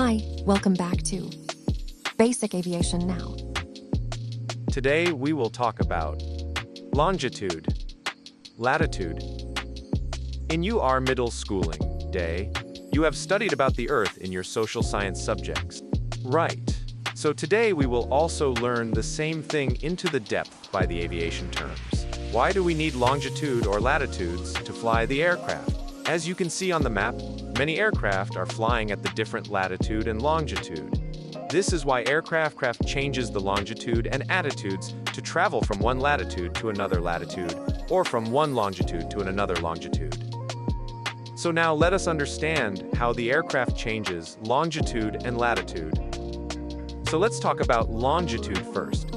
Hi, welcome back to Basic Aviation Now. Today we will talk about longitude, latitude. In your middle schooling day, you have studied about the Earth in your social science subjects. Right. So today we will also learn the same thing into the depth by the aviation terms. Why do we need longitude or latitudes to fly the aircraft? As you can see on the map, many aircraft are flying at the different latitude and longitude. This is why aircraft changes the longitude and attitudes to travel from one latitude to another latitude, or from one longitude to another longitude. So now let us understand how the aircraft changes longitude and latitude. So let's talk about longitude first.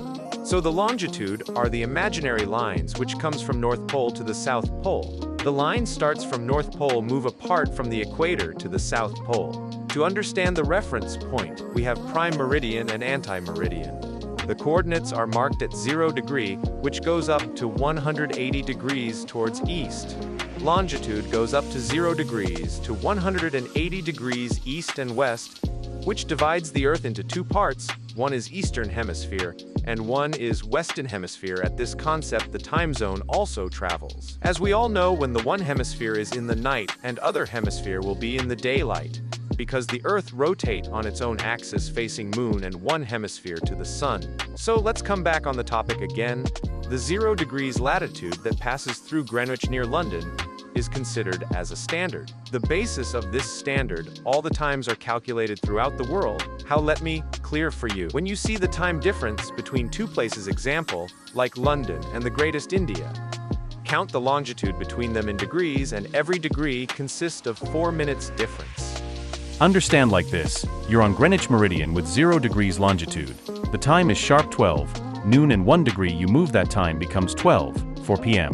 So the longitude are the imaginary lines which comes from North Pole to the South Pole. The line starts from North Pole, move apart from the equator to the South Pole. To understand the reference point, we have prime meridian and anti-meridian. The coordinates are marked at 0 degree, which goes up to 180 degrees towards east. Longitude goes up to 0 degrees to 180 degrees east and west, which divides the Earth into two parts. One is Eastern Hemisphere, and one is Western Hemisphere. At this concept, the time zone also travels. As we all know, when the one hemisphere is in the night and other hemisphere will be in the daylight, because the Earth rotates on its own axis facing Moon and one hemisphere to the Sun. So let's come back on the topic again. The 0 degrees latitude that passes through Greenwich near London is considered as a standard. The basis of this standard, all the times are calculated throughout the world. How let me clear for you. When you see the time difference between two places, example, like London and the greatest India, count the longitude between them in degrees, and every degree consists of 4 minutes difference. Understand like this, you're on Greenwich Meridian with 0 degrees longitude. The time is sharp 12, noon, and 1 degree you move that time becomes 4 p.m.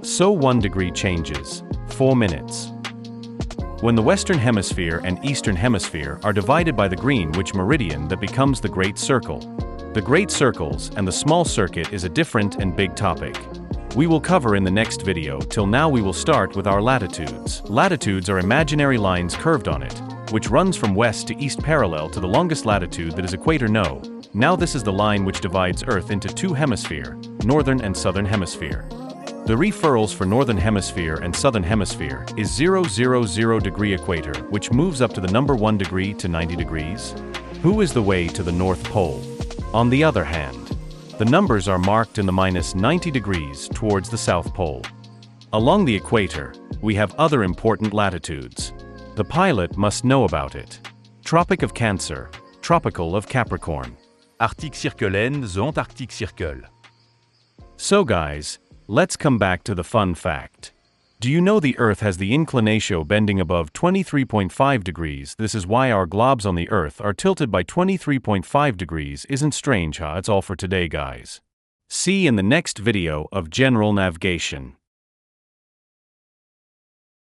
So 1 degree changes, 4 minutes. When the Western Hemisphere and Eastern Hemisphere are divided by the Greenwich Meridian, that becomes the Great Circle. The Great Circles and the Small Circuit is a different and big topic. We will cover in the next video. Till now we will start with our latitudes. Latitudes are imaginary lines curved on it, which runs from west to east parallel to the longest latitude that is equator. Now this is the line which divides Earth into two hemisphere, northern and southern hemisphere. The referrals for northern hemisphere and southern hemisphere is 000 degree equator, which moves up to the number 1 degree to 90 degrees. Who is the way to the North Pole? On the other hand, the numbers are marked in the minus 90 degrees towards the South Pole. Along the equator, we have other important latitudes. The pilot must know about it. Tropic of Cancer, Tropical of Capricorn. Arctique Circle N, Zone Arctique Circle. So guys, let's come back to the fun fact. Do you know the Earth has the inclination bending above 23.5 degrees? This is why our globes on the Earth are tilted by 23.5 degrees. Isn't strange, huh? It's all for today, guys. See in the next video of general navigation.